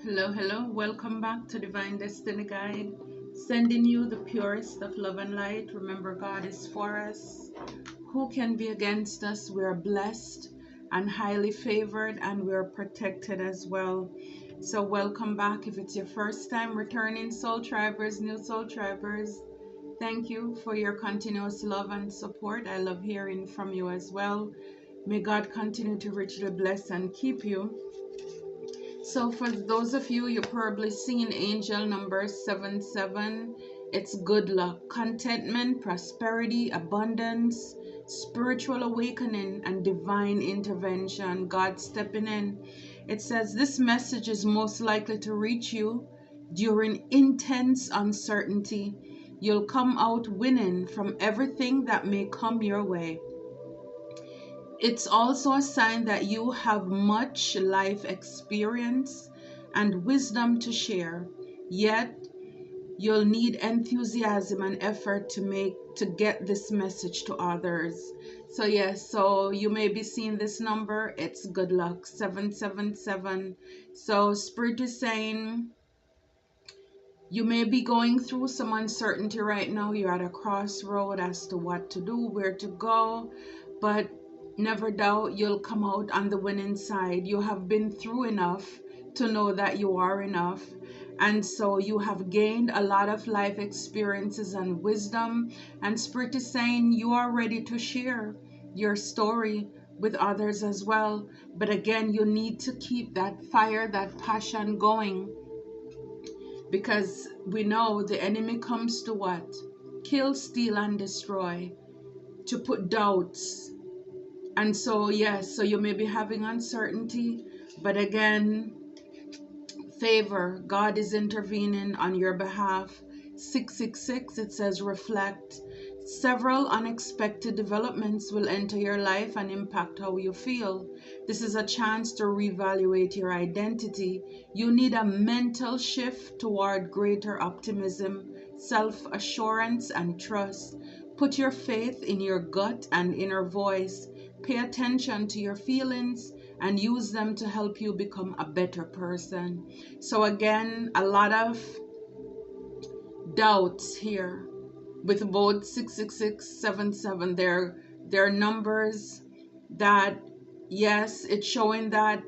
Hello, hello. Welcome back to Divine Destiny Guide. Sending you the purest of love and light. Remember, God is for us. Who can be against us? We are blessed and highly favored, and we are protected as well. So welcome back. If it's your first time returning, Soul Tribers, new Soul Tribers, thank you for your continuous love and support. I love hearing from you as well. May God continue to richly bless and keep you. So for those of you, you're probably seeing angel number 77. It's good luck, contentment, prosperity, abundance, spiritual awakening, and divine intervention. God stepping in. It says this message is most likely to reach you during intense uncertainty. You'll come out winning from everything that may come your way. It's also a sign that you have much life experience and wisdom to share, yet you'll need enthusiasm and effort to get this message to others. So yes, so you may be seeing this number. It's good luck, 777. So Spirit is saying you may be going through some uncertainty right now. You're at a crossroad as to what to do, where to go, but never doubt you'll come out on the winning side. You have been through enough to know that you are enough. And so you have gained a lot of life experiences and wisdom. And Spirit is saying you are ready to share your story with others as well. But again, you need to keep that fire, that passion going. Because we know the enemy comes to what? Kill, steal, and destroy. To put doubts. And so, yes, so you may be having uncertainty, but again, favor. God is intervening on your behalf. 666, it says reflect. Several unexpected developments will enter your life and impact how you feel. This is a chance to reevaluate your identity. You need a mental shift toward greater optimism, self-assurance, and trust. Put your faith in your gut and inner voice. Pay attention to your feelings and use them to help you become a better person. So again, a lot of doubts here with both 666, 77. They're numbers that, yes, it's showing that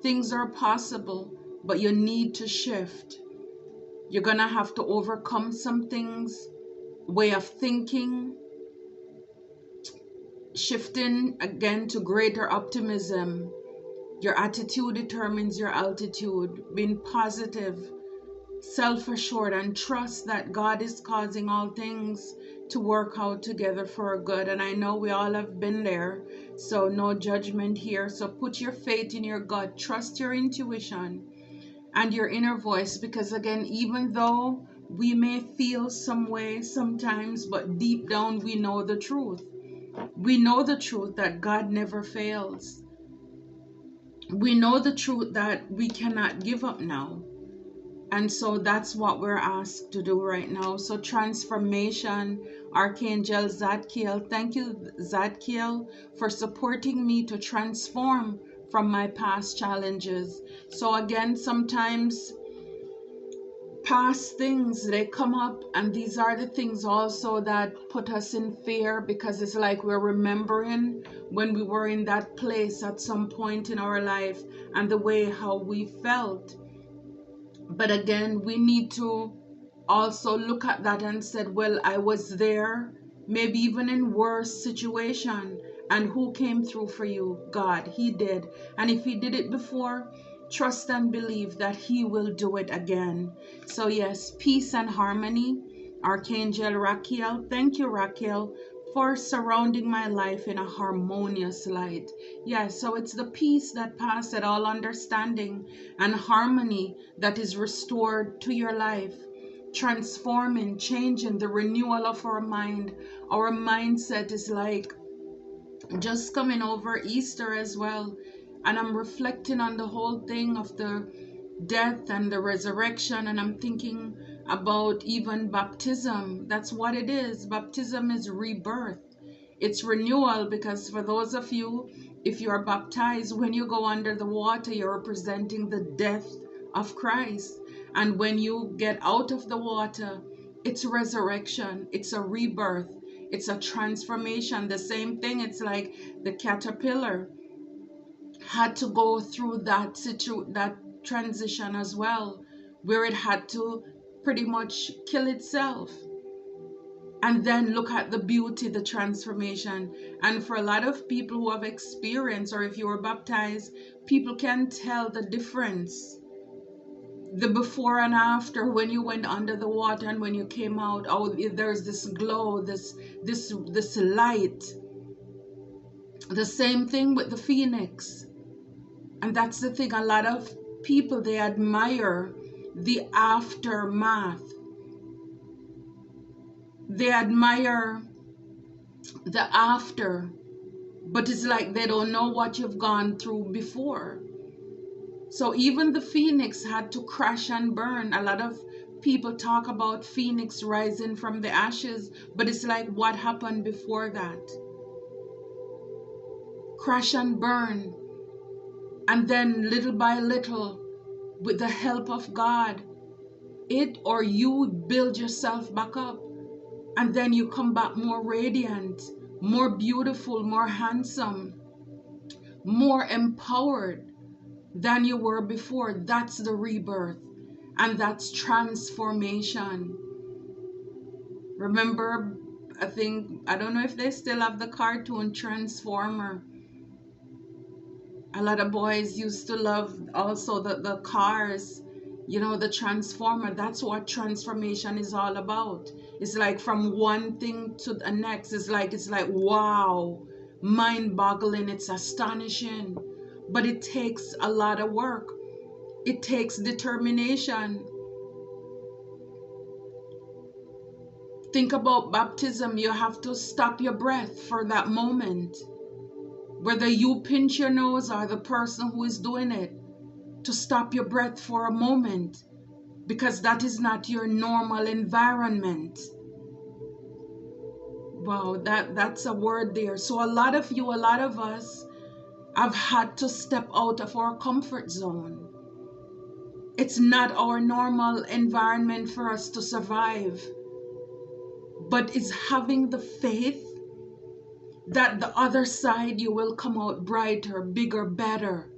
things are possible, but you need to shift. You're gonna have to overcome some things, way of thinking, shifting again to greater optimism. Your attitude determines your altitude. Being positive, self-assured, and trust that God is causing all things to work out together for good. And I know we all have been there, so no judgment here. So put your faith in your gut, trust your intuition and your inner voice, because again, even though we may feel some way sometimes, but deep down we know the truth. We know the truth that God never fails. We know the truth that we cannot give up now. And so that's what we're asked to do right now. So transformation, Archangel Zadkiel. Thank you, Zadkiel, for supporting me to transform from my past challenges. So again, sometimes past things, they come up, and these are the things also that put us in fear, because it's like we're remembering when we were in that place at some point in our life and the way how we felt. But again, we need to also look at that and said, well, I was there, maybe even in worse situation, and who came through for you? God. He did. And if he did it before, trust and believe that he will do it again. So yes, peace and harmony, Archangel Raquel. Thank you, Raquel, for surrounding my life in a harmonious light. Yes, so it's the peace that passeth all understanding and harmony that is restored to your life, transforming, changing, the renewal of our mind. Our mindset is like just coming over Easter as well. And I'm reflecting on the whole thing of the death and the resurrection, and I'm thinking about even baptism. That's what it is. Baptism is rebirth. It's renewal, because for those of you, if you are baptized, when you go under the water, you're representing the death of Christ. And when you get out of the water, it's resurrection, it's a rebirth, it's a transformation. The same thing, it's like the caterpillar had to go through that transition as well, where it had to pretty much kill itself. And then look at the beauty, the transformation. And for a lot of people who have experienced, or if you were baptized, people can tell the difference. The before and after, when you went under the water and when you came out, oh, there's this glow, this light. The same thing with the phoenix. And that's the thing, a lot of people, they admire the aftermath. They admire the after, but it's like they don't know what you've gone through before. So even the phoenix had to crash and burn. A lot of people talk about phoenix rising from the ashes, but it's like what happened before that? Crash and burn. And then little by little, with the help of God, it or you build yourself back up. And then you come back more radiant, more beautiful, more handsome, more empowered than you were before. That's the rebirth. And that's transformation. Remember, I don't know if they still have the cartoon Transformer. A lot of boys used to love also the cars, you know, the Transformer. That's what transformation is all about. It's like from one thing to the next. It's like wow, mind-boggling. It's astonishing. But it takes a lot of work. It takes determination. Think about baptism. You have to stop your breath for that moment. Whether you pinch your nose or the person who is doing it, to stop your breath for a moment, because that is not your normal environment. Wow, that's a word there. So a lot of us have had to step out of our comfort zone. It's not our normal environment for us to survive, but it's having the faith that the other side you will come out brighter, bigger, better.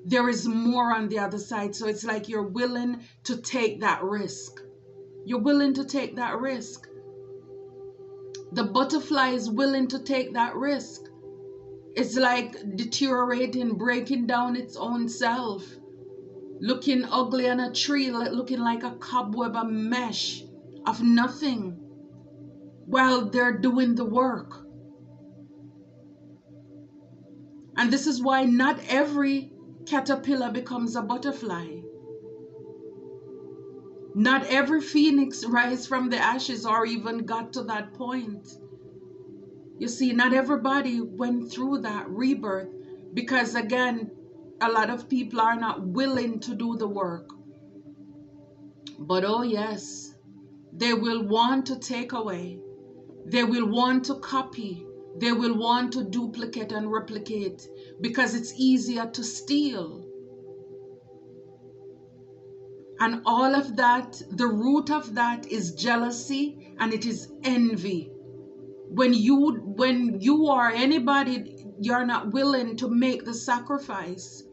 There is more on the other side. So it's like you're willing to take that risk. You're willing to take that risk. The butterfly is willing to take that risk. It's like deteriorating, breaking down its own self, looking ugly on a tree, looking like a cobweb, a mesh of nothing, while they're doing the work. And this is why not every caterpillar becomes a butterfly. Not every phoenix rises from the ashes or even got to that point. You see, not everybody went through that rebirth, because again, a lot of people are not willing to do the work. But oh yes, they will want to take away. They will want to copy. They will want to duplicate and replicate, because it's easier to steal. And all of that, the root of that is jealousy, and it is envy. When you are anybody, you're not willing to make the sacrifice,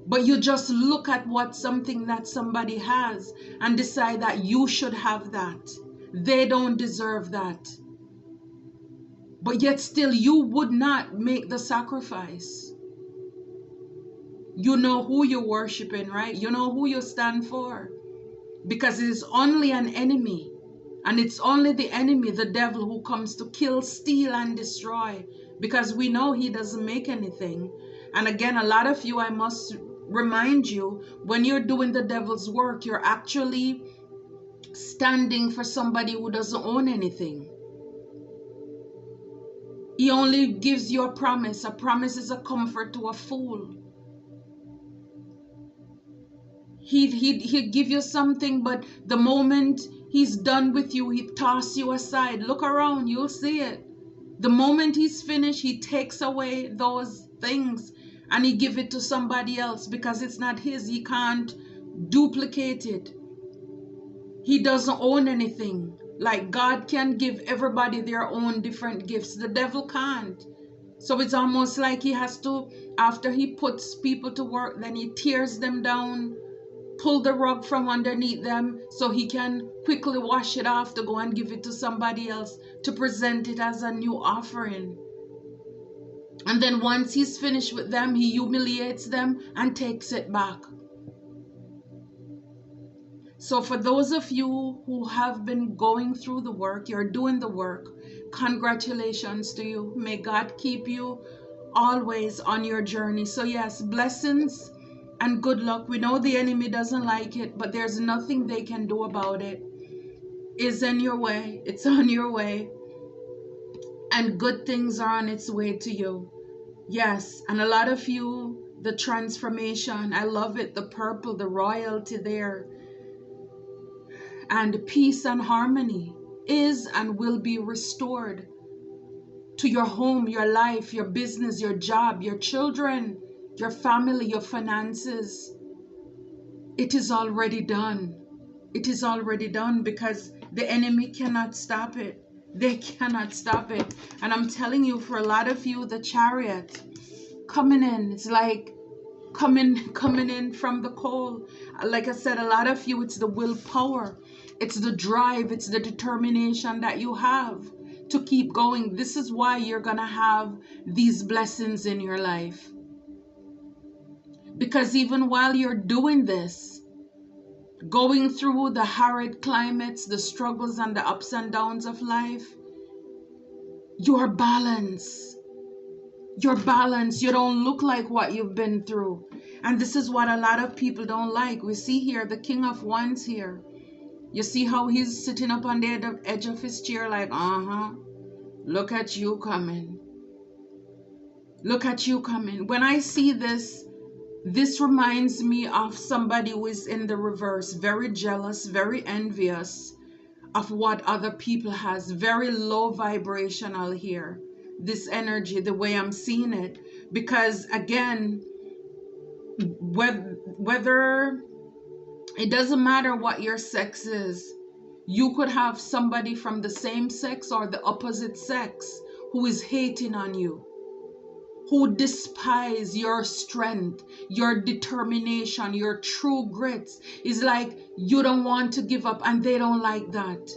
but you just look at something that somebody has and decide that you should have that. They don't deserve that. But yet still you would not make the sacrifice. You know who you're worshiping, right? You know who you stand for. Because it is only an enemy. And it's only the enemy, the devil, who comes to kill, steal, and destroy. Because we know he doesn't make anything. And again, a lot of you, I must remind you, when you're doing the devil's work, you're actually standing for somebody who doesn't own anything. He only gives you a promise. A promise is a comfort to a fool. He'd give you something, but the moment he's done with you, he tosses you aside. Look around, you'll see it. The moment he's finished, he takes away those things and he gives it to somebody else, because it's not his. He can't duplicated. He doesn't own anything. Like God can give everybody their own different gifts. The devil can't. So it's almost like he has to, after he puts people to work, then he tears them down, pull the rug from underneath them so he can quickly wash it off to go and give it to somebody else to present it as a new offering. And then once he's finished with them, he humiliates them and takes it back. So for those of you who have been going through the work, you're doing the work, congratulations to you. May God keep you always on your journey. So yes, blessings and good luck. We know the enemy doesn't like it, but there's nothing they can do about it. It's in your way. It's on your way. And good things are on its way to you. Yes, and a lot of you, the transformation, I love it, the purple, the royalty there. And peace and harmony is and will be restored to your home, your life, your business, your job, your children, your family, your finances. It is already done. It is already done because the enemy cannot stop it. They cannot stop it. And I'm telling you, for a lot of you, the chariot coming in, it's like coming in from the cold. Like I said, a lot of you, it's the willpower, it's the drive, it's the determination that you have to keep going. This is why you're gonna have these blessings in your life, because even while you're doing this, going through the arid climates, the struggles and the ups and downs of life, you're balanced. You're balanced. You don't look like what you've been through. And this is what a lot of people don't like. We see here the King of Wands here. You see how he's sitting up on the edge of his chair like, look at you coming. Look at you coming. When I see this, this reminds me of somebody who is in the reverse, very jealous, very envious of what other people has, very low vibrational here. This energy, the way I'm seeing it, because again, whether it doesn't matter what your sex is, you could have somebody from the same sex or the opposite sex who is hating on you, who despise your strength, your determination, your true grits. It's like you don't want to give up and they don't like that.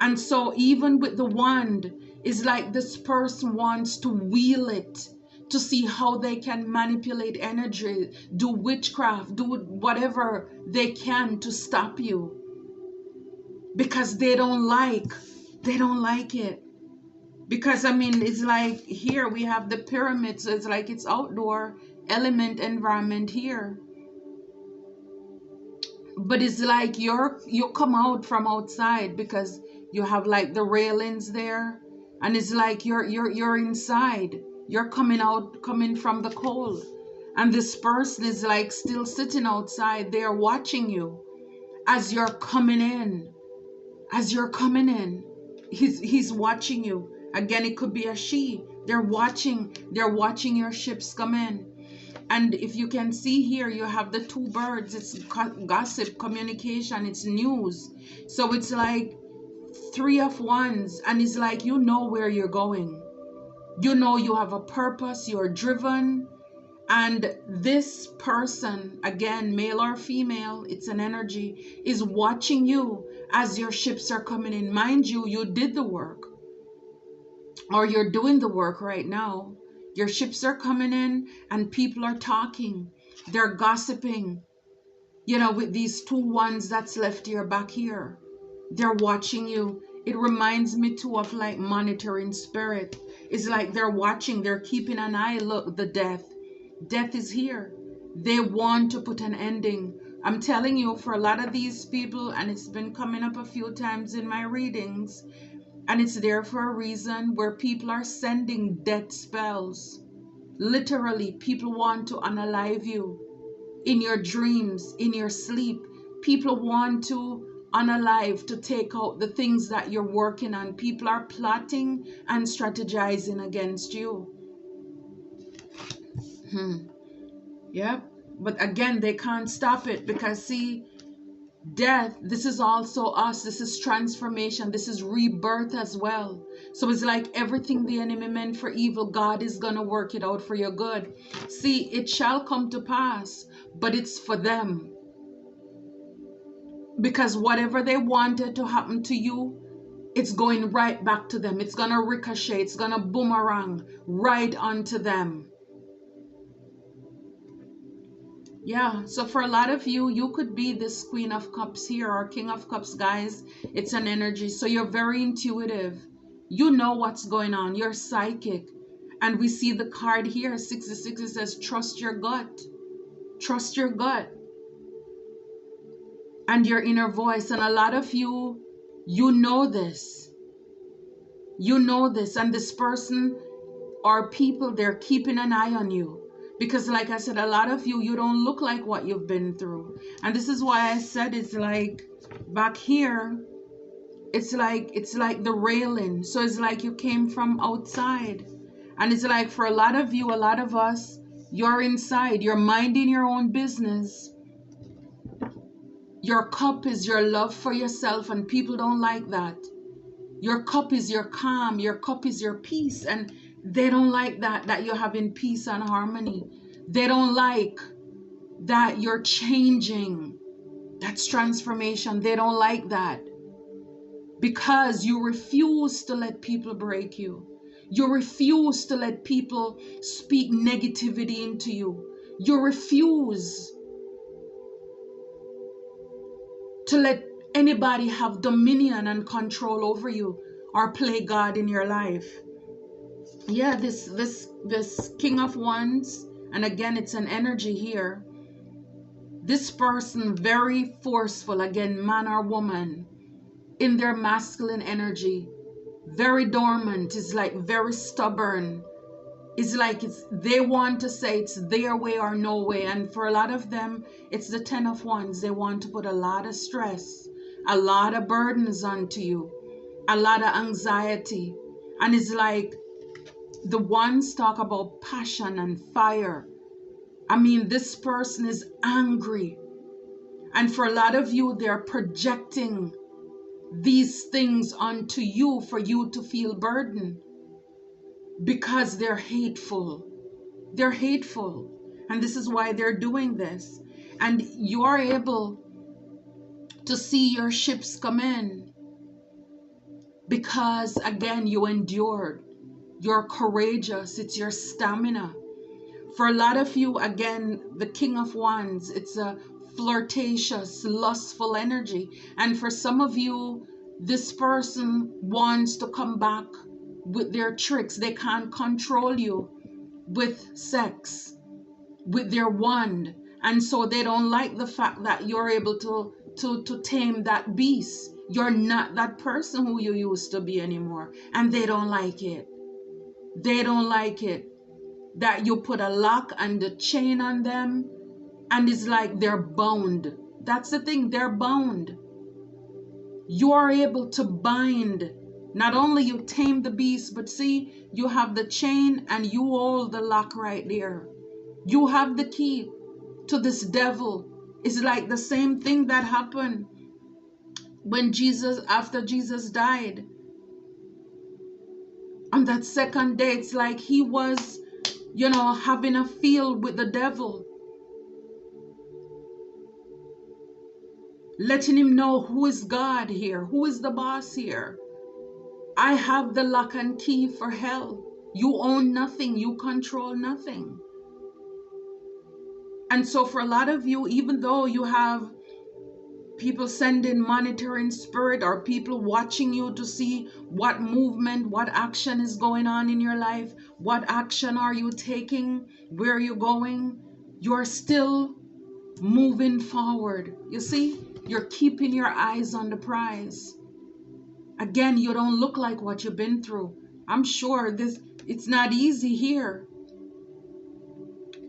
And so even with the wand, it's like this person wants to wheel it to see how they can manipulate energy, do witchcraft, do whatever they can to stop you, because they don't like it. Because I mean, it's like here we have the pyramid, so it's like it's outdoor element environment here. But it's like you come out from outside because you have like the railings there, and it's like you're inside. You're coming from the cold, and this person is like still sitting outside. They're watching you as you're coming in. As you're coming in, he's watching you. Again, it could be a she. They're watching your ships come in. And if you can see here, you have the two birds. It's gossip, communication, it's news. So it's like Three of Wands, and it's like you know where you're going. You know you have a purpose, you're driven. And this person, again, male or female, it's an energy, is watching you as your ships are coming in. Mind you, you did the work, or you're doing the work right now. Your ships are coming in and people are talking. They're gossiping, with these two ones that's left here back here. They're watching you. It reminds me too of like monitoring spirit. It's like they're watching, they're keeping an eye. Look, the death is here. They want to put an ending. I'm telling you, for a lot of these people, and it's been coming up a few times in my readings, and it's there for a reason, where people are sending death spells. Literally, people want to unalive you in your dreams, in your sleep. People want to unalive, to take out the things that you're working on. People are plotting and strategizing against you. Yep. But again, they can't stop it because see, death, this is also us. This is transformation. This is rebirth as well. So it's like everything the enemy meant for evil, God is going to work it out for your good. See, it shall come to pass, but it's for them. Because whatever they wanted to happen to you, it's going right back to them. It's going to ricochet. It's going to boomerang right onto them. Yeah, so for a lot of you, you could be this Queen of Cups here or King of Cups, guys. It's an energy. So you're very intuitive. You know what's going on. You're psychic. And we see the card here, 66. It says, trust your gut. Trust your gut. And your inner voice. And a lot of you, you know this. You know this. And this person or people, they're keeping an eye on you. Because like I said, a lot of you, you don't look like what you've been through. And this is why I said it's like back here, it's like the railing. So it's like you came from outside. And it's like for a lot of you, a lot of us, you're inside. You're minding your own business. Your cup is your love for yourself, and people don't like that. Your cup is your calm. Your cup is your peace. And they don't like that you're having peace and harmony. They don't like that you're changing. That's transformation. They don't like that. Because you refuse to let people break you. You refuse to let people speak negativity into you. You refuse to let anybody have dominion and control over you or play God in your life. Yeah, this King of Wands, and again, it's an energy here. This person, very forceful, again, man or woman, in their masculine energy, very dormant, is like very stubborn. It's like they want to say it's their way or no way. And for a lot of them, it's the 10 of Wands. They want to put a lot of stress, a lot of burdens onto you, a lot of anxiety. And it's like the ones talk about passion and fire. I mean, this person is angry. And for a lot of you, they're projecting these things onto you for you to feel burdened. Because they're hateful. They're hateful. And this is why they're doing this. And you are able to see your ships come in. Because, again, you endured. You're courageous. It's your stamina. For a lot of you, again, the King of Wands, it's a flirtatious, lustful energy. And for some of you, this person wants to come back with their tricks. They can't control you with sex, with their wand. And so they don't like the fact that you're able to tame that beast. You're not that person who you used to be anymore. And they don't like it. They don't like it that you put a lock and a chain on them, and it's like they're bound. That's the thing, they're bound. You are able to bind. Not only you tame the beast, but see, you have the chain and you hold the lock right there. You have the key to this devil. It's like the same thing that happened when after Jesus died. On that second day, it's like he was, having a field with the devil. Letting him know who is God here, who is the boss here. I have the lock and key for hell. You own nothing, you control nothing. And so for a lot of you, even though you have people sending monitoring spirit or people watching you to see what movement, what action is going on in your life, what action are you taking, where are you going, you're still moving forward. You see, you're keeping your eyes on the prize. Again, you don't look like what you've been through. I'm sure it's not easy here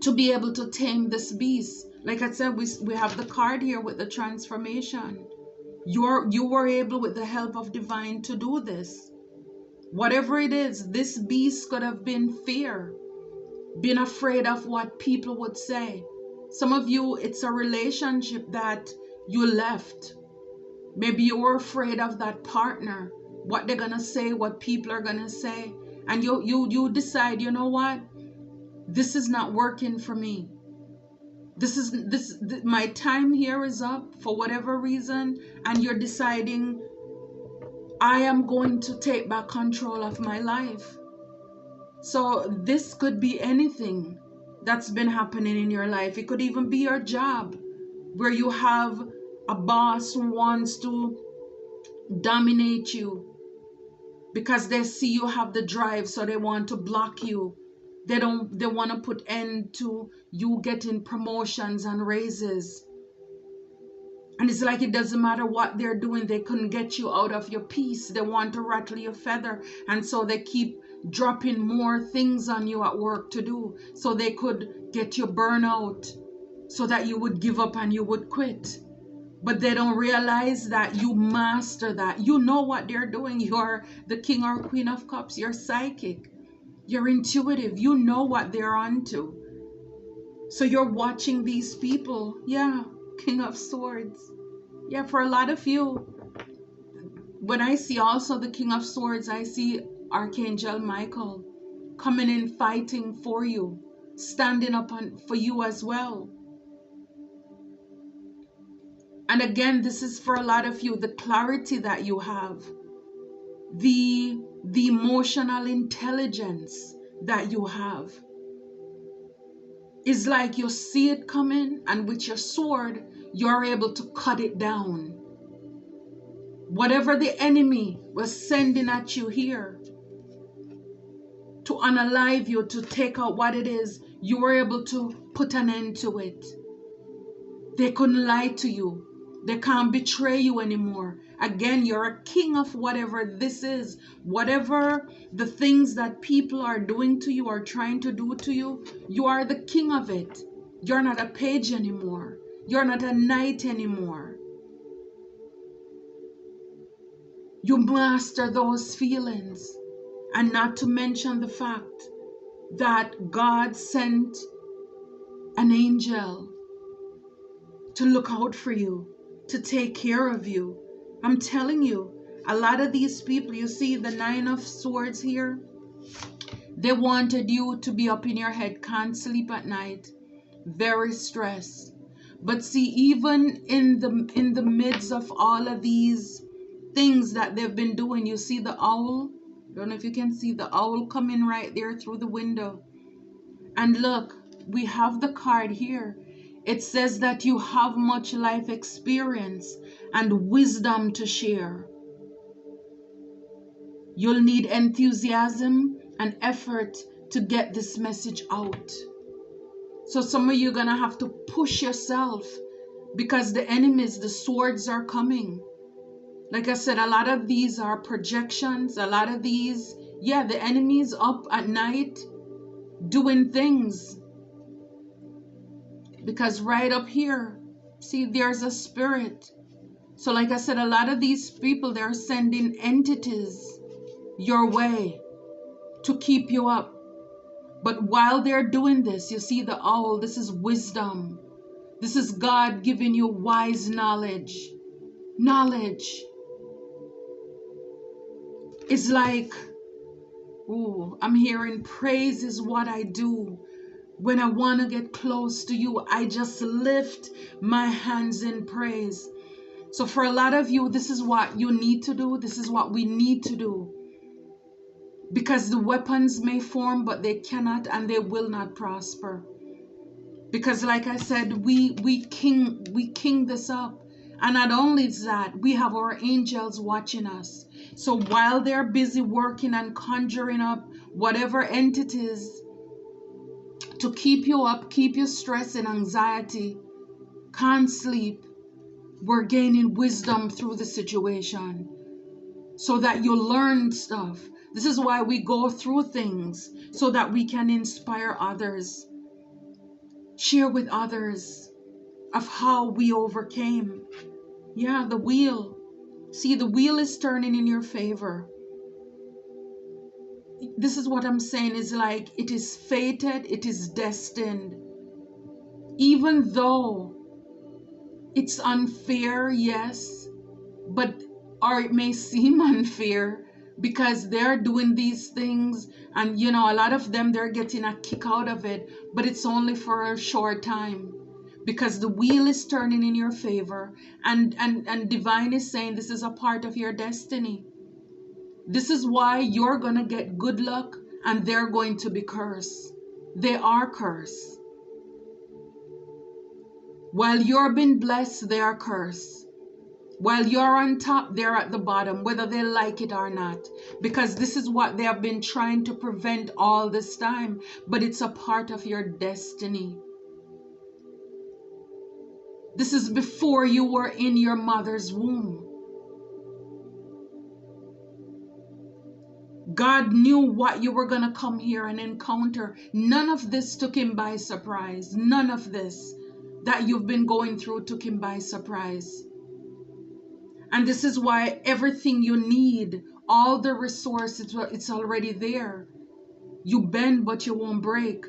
to be able to tame this beast. Like I said, we have the card here with the transformation. You were able, with the help of divine, to do this. Whatever it is, this beast could have been fear, been afraid of what people would say. Some of you, it's a relationship that you left. Maybe you were afraid of that partner, what they're gonna say, what people are gonna say, and you decide, you know what, this is not working for me. My time here is up for whatever reason, and you're deciding, I am going to take back control of my life. So this could be anything that's been happening in your life. It could even be your job, where you have a boss who wants to dominate you because they see you have the drive, so they want to block you. They want to put end to you getting promotions and raises. And it's like it doesn't matter what they're doing, they couldn't get you out of your peace. They want to rattle your feather, and so they keep dropping more things on you at work to do, so they could get you burnout, so that you would give up and you would quit. But they don't realize that you master that. You know what they're doing. You're the king or queen of cups. You're psychic. You're intuitive. You know what they're onto. So you're watching these people. Yeah, King of Swords. Yeah, for a lot of you, when I see also the King of Swords, I see Archangel Michael coming in, fighting for you, standing up for you as well. And again, this is for a lot of you, the clarity that you have, the emotional intelligence that you have. It's like you see it coming, and with your sword, you're able to cut it down. Whatever the enemy was sending at you here to unalive you, to take out what it is, you were able to put an end to it. They couldn't lie to you. They can't betray you anymore. Again, you're a king of whatever this is. Whatever the things that people are doing to you or trying to do to you, you are the king of it. You're not a page anymore. You're not a knight anymore. You master those feelings. And not to mention the fact that God sent an angel to look out for you, to take care of you. I'm telling you, a lot of these people, you see the Nine of Swords here, they wanted you to be up in your head, can't sleep at night, very stressed. But see, even in the midst of all of these things that they've been doing, you see the owl? I don't know if you can see the owl coming right there through the window. And look, we have the card here. It says that you have much life experience and wisdom to share. You'll need enthusiasm and effort to get this message out. So some of you are going to have to push yourself, because the enemies, the swords are coming. Like I said, a lot of these are projections. A lot of these, yeah, the enemy's up at night doing things. Because right up here, see, there's a spirit. So like I said, a lot of these people, they're sending entities your way to keep you up. But while they're doing this, you see the owl, this is wisdom. This is God giving you wise knowledge. Knowledge. It's like, ooh, I'm hearing praise is what I do. When I want to get close to you, I just lift my hands in praise. So for a lot of you, this is what you need to do. This is what we need to do. Because the weapons may form, but they cannot and they will not prosper. Because like I said, we king this up. And not only that, we have our angels watching us. So while they're busy working and conjuring up whatever entities to keep you up, keep you stressed and anxiety, can't sleep, we're gaining wisdom through the situation so that you learn stuff. This is why we go through things, so that we can inspire others, share with others of how we overcame. Yeah, the wheel. See, the wheel is turning in your favor. This is what I'm saying, is like it is fated, it is destined. even though it's unfair, yes, but or it may seem unfair because they're doing these things, and you know, a lot of them, they're getting a kick out of it, but it's only for a short time, because the wheel is turning in your favor, and divine is saying this is a part of your destiny. This is why you're gonna get good luck and they're going to be cursed. They are cursed. While you're being blessed, they are cursed. While you're on top, they're at the bottom, whether they like it or not. Because this is what they have been trying to prevent all this time. But it's a part of your destiny. This is before you were in your mother's womb. God knew what you were going to come here and encounter. None of this took him by surprise. None of this that you've been going through took him by surprise. And this is why everything you need, all the resources, it's already there. You bend, but you won't break.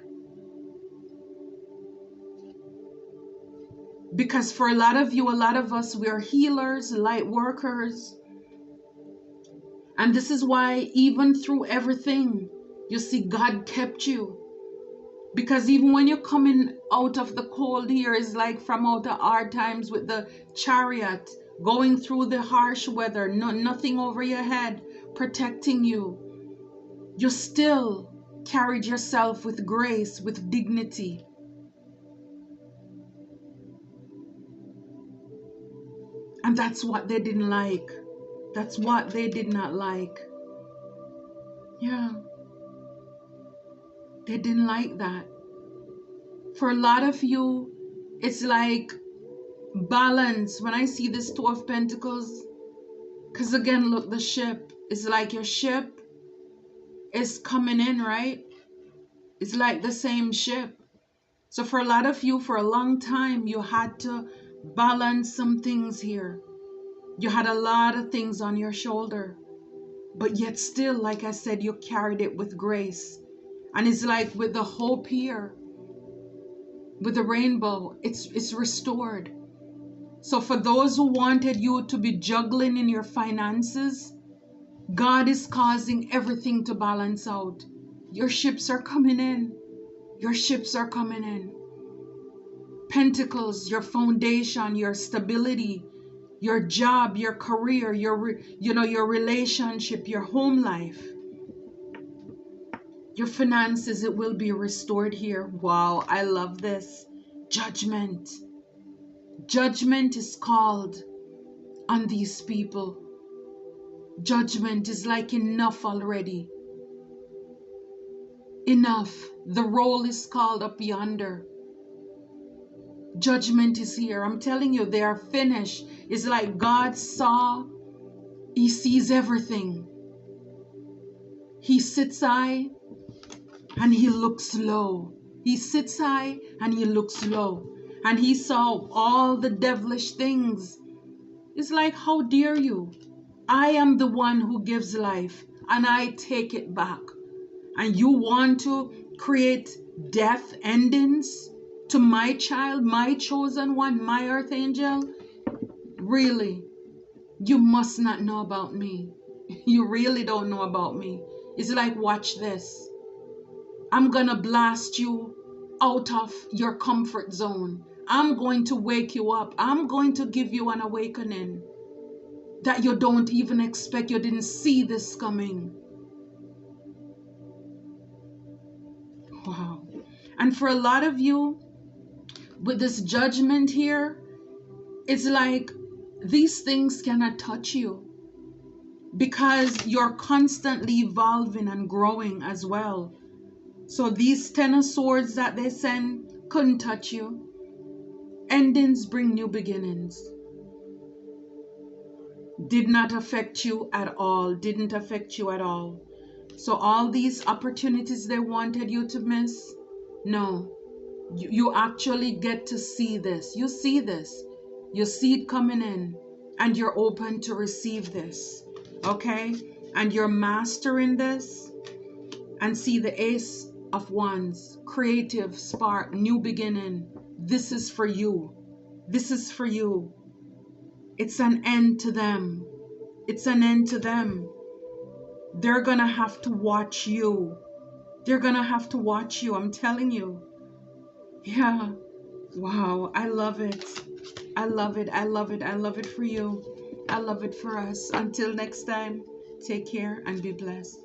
Because for a lot of you, a lot of us, we are healers, light workers. And this is why even through everything, you see, God kept you. Because even when you're coming out of the cold here, it's like from out of hard times with the chariot, going through the harsh weather, nothing over your head, protecting you. You still carried yourself with grace, with dignity. And that's what they didn't like. That's what they did not like. Yeah. They didn't like that. For a lot of you, it's like balance. When I see this Two of Pentacles, because again, look, the ship is like your ship is coming in, right? It's like the same ship. So for a lot of you, for a long time, you had to balance some things here. You had a lot of things on your shoulder, but yet still, like I said, you carried it with grace. And it's like with the hope here, with the rainbow, it's restored. So for those who wanted you to be juggling in your finances, God is causing everything to balance out. Your ships are coming in. Your ships are coming in. Pentacles, your foundation, your stability, your job, your career, your relationship, your home life, your finances, it will be restored here. Wow, I love this. Judgment. Judgment is called on these people. Judgment is like enough already. Enough. The roll is called up yonder. Judgment is here. I'm telling you, they are finished. It's like God saw, he sees everything. He sits high and he looks low. He sits high and he looks low. And he saw all the devilish things. It's like, how dare you? I am the one who gives life and I take it back. And you want to create death endings to my child, my chosen one, my earth angel? Really? You must not know about me. You really don't know about me. It's like, watch this. I'm gonna blast you out of your comfort zone. I'm going to wake you up. I'm going to give you an awakening that you don't even expect. You didn't see this coming. Wow. And for a lot of you, with this judgment here, it's like these things cannot touch you because you're constantly evolving and growing as well. So these 10 of swords that they send couldn't touch you. Endings bring new beginnings. Did not affect you at all. Didn't affect you at all. So all these opportunities they wanted you to miss, no. You actually get to see this. You see this. You see it coming in. And you're open to receive this. Okay? And you're mastering this. And see the Ace of Wands. Creative spark. New beginning. This is for you. This is for you. It's an end to them. It's an end to them. They're gonna have to watch you. They're gonna have to watch you, I'm telling you. Yeah. Wow, I love it. I love it. I love it. I love it for you. I love it for us. Until next time, take care and be blessed.